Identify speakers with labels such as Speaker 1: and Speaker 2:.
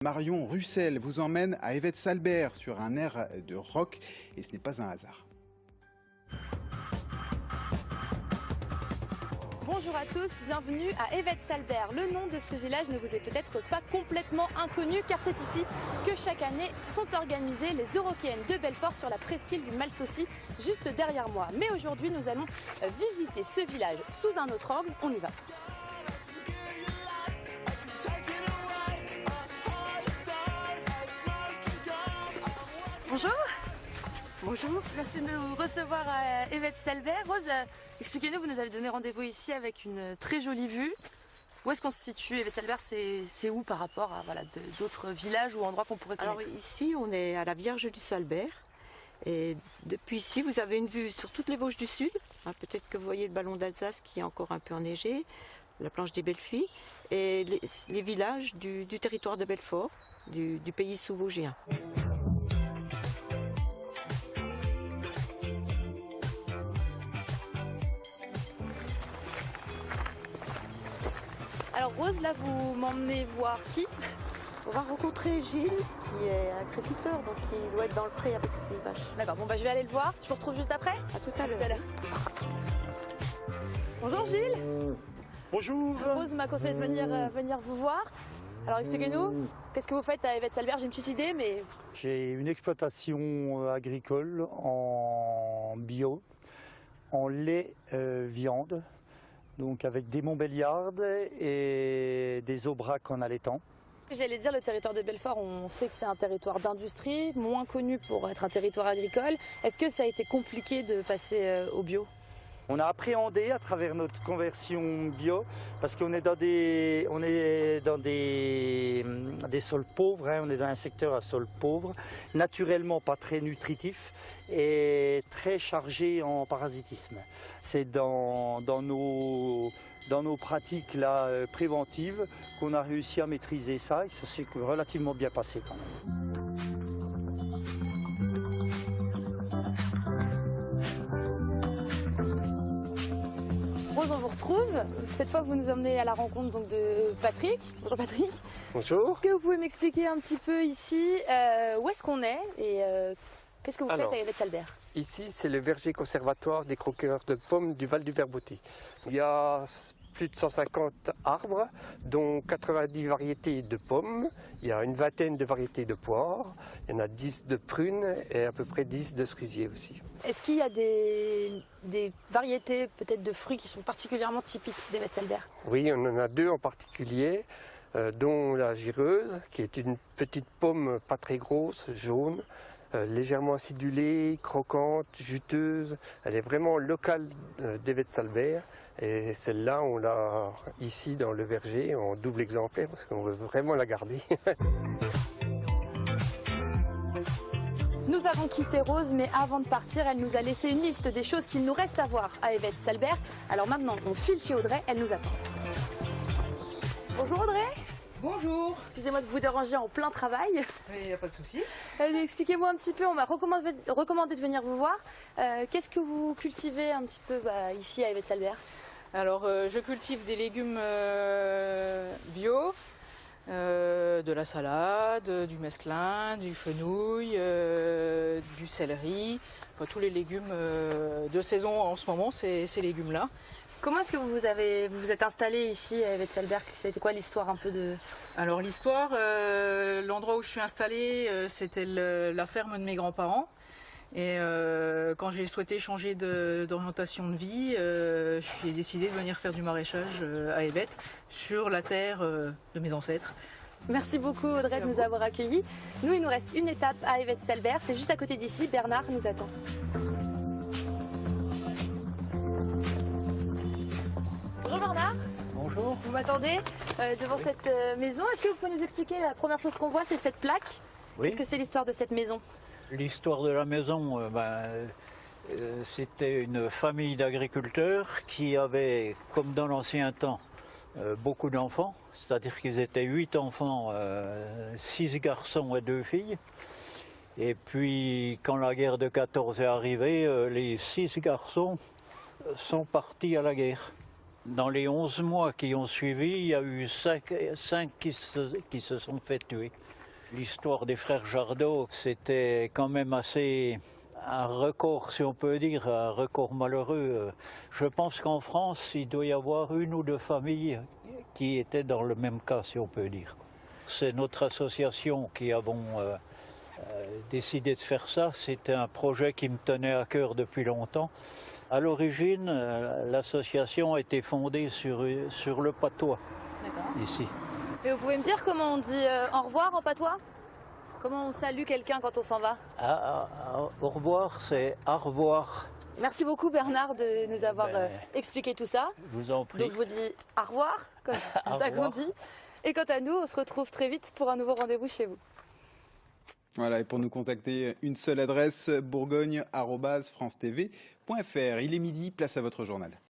Speaker 1: Marion Russell vous emmène à Evette-Salbert sur un air de rock et ce n'est pas un hasard.
Speaker 2: Bonjour à tous, bienvenue à Evette-Salbert. Le nom de ce village ne vous est peut-être pas complètement inconnu car c'est ici que chaque année sont organisées les Eurokéennes de Belfort sur la presqu'île du Malsaucy, juste derrière moi. Mais aujourd'hui nous allons visiter ce village sous un autre angle, on y va. Bonjour. Bonjour. Merci de nous recevoir à Evette-Salbert. Rose, expliquez-nous, vous nous avez donné rendez-vous ici avec une très jolie vue. Où est-ce qu'on se situe? Evette-Salbert, c'est où par rapport à d'autres villages ou endroits qu'on pourrait connaître?
Speaker 3: Alors ici, on est à la Vierge du Salbert. Et depuis ici, vous avez une vue sur toutes les Vosges du Sud. Peut-être que vous voyez le ballon d'Alsace qui est encore un peu enneigé, la planche des Belles-Filles, et les villages du territoire de Belfort, du pays sous-vosgien.
Speaker 2: Alors Rose, là vous m'emmenez voir qui?
Speaker 3: On va rencontrer Gilles, qui est agriculteur, donc il doit être dans le pré avec ses vaches.
Speaker 2: D'accord, bon je vais aller le voir. Je vous retrouve juste après?
Speaker 3: À tout à l'heure.
Speaker 2: Bonjour Gilles.
Speaker 4: Bonjour.
Speaker 2: Rose m'a conseillé de venir vous voir. Alors expliquez-nous, qu'est-ce que vous faites à Evette-Salbert? J'ai une petite idée, mais...
Speaker 4: J'ai une exploitation agricole en bio, en lait viande, donc avec des Montbéliardes et des Aubrac en allaitant.
Speaker 2: J'allais dire, le territoire de Belfort, on sait que c'est un territoire d'industrie, moins connu pour être un territoire agricole. Est-ce que ça a été compliqué de passer au bio?
Speaker 4: On a appréhendé à travers notre conversion bio, parce qu'on est dans des sols pauvres, on est dans un secteur à sol pauvre, naturellement pas très nutritif et très chargé en parasitisme. C'est dans nos pratiques là, préventives qu'on a réussi à maîtriser ça et que ça s'est relativement bien passé quand même.
Speaker 2: Rose, on vous retrouve. Cette fois, vous nous emmenez à la rencontre donc, de Patrick. Bonjour Patrick.
Speaker 5: Bonjour.
Speaker 2: Est-ce que vous pouvez m'expliquer un petit peu ici où est-ce qu'on est et qu'est-ce que vous faites à Evette-Salbert?
Speaker 5: Ici, c'est le verger conservatoire des croqueurs de pommes du Val du Verboté. Il y a plus de 150 arbres, dont 90 variétés de pommes. Il y a une vingtaine de variétés de poires. Il y en a 10 de prunes et à peu près 10 de cerisiers aussi.
Speaker 2: Est-ce qu'il y a des variétés peut-être de fruits qui sont particulièrement typiques d'Evette-Salbert?
Speaker 5: Oui, on en a deux en particulier, dont la gireuse, qui est une petite pomme pas très grosse, jaune, légèrement acidulée, croquante, juteuse. Elle est vraiment locale d'Evette-Salbert. Et celle-là, on l'a ici dans le verger en double exemplaire parce qu'on veut vraiment la garder.
Speaker 2: Nous avons quitté Rose, mais avant de partir, elle nous a laissé une liste des choses qu'il nous reste à voir à Evette-Salbert. Alors maintenant, on file chez Audrey, elle nous attend. Bonjour Audrey.
Speaker 6: Bonjour.
Speaker 2: Excusez-moi de vous déranger en plein travail.
Speaker 6: Il n'y a pas de souci.
Speaker 2: Expliquez-moi un petit peu, on m'a recommandé de venir vous voir. Qu'est-ce que vous cultivez un petit peu ici à Evette-Salbert?
Speaker 6: Alors, je cultive des légumes bio, de la salade, du mesclun, du fenouil, du céleri, enfin, tous les légumes de saison en ce moment, ces légumes-là.
Speaker 2: Comment est-ce que vous vous êtes installé ici à Evette-Salbert? C'était quoi l'histoire un peu de...
Speaker 6: Alors l'histoire, l'endroit où je suis installée, c'était la ferme de mes grands-parents. Et quand j'ai souhaité changer d'orientation de vie, j'ai décidé de venir faire du maraîchage à Evette, sur la terre de mes ancêtres.
Speaker 2: Merci beaucoup Audrey de nous avoir accueillis. Nous, il nous reste une étape à Evette-Salbert, c'est juste à côté d'ici, Bernard nous attend. Bonjour Bernard.
Speaker 4: Bonjour.
Speaker 2: Vous m'attendez devant cette maison. Est-ce que vous pouvez nous expliquer, la première chose qu'on voit, c'est cette plaque?
Speaker 7: Oui.
Speaker 2: Qu'est-ce que c'est l'histoire de cette maison?
Speaker 7: L'histoire de la maison, c'était une famille d'agriculteurs qui avait, comme dans l'ancien temps, beaucoup d'enfants. C'est-à-dire qu'ils étaient 8 enfants, 6 garçons et 2 filles. Et puis, quand la guerre de 14 est arrivée, les 6 garçons sont partis à la guerre. Dans les 11 mois qui ont suivi, il y a eu 5 qui se sont fait tuer. L'histoire des frères Jardot, c'était quand même assez un record, si on peut dire, un record malheureux. Je pense qu'en France, il doit y avoir 1 ou 2 familles qui étaient dans le même cas, si on peut dire. C'est notre association qui avons décidé de faire ça. C'était un projet qui me tenait à cœur depuis longtemps. À l'origine, l'association a été fondée sur le patois, ici.
Speaker 2: Et vous pouvez me dire comment on dit au revoir en patois? Comment on salue quelqu'un quand on s'en va?
Speaker 7: Au revoir, c'est au revoir.
Speaker 2: Merci beaucoup Bernard de nous avoir expliqué tout ça.
Speaker 7: Je vous en prie.
Speaker 2: Donc je vous dis au revoir, comme ça qu'on dit. Et quant à nous, on se retrouve très vite pour un nouveau rendez-vous chez vous.
Speaker 1: Voilà, et pour nous contacter, une seule adresse, bourgogne@francetv.fr. Il est midi, place à votre journal.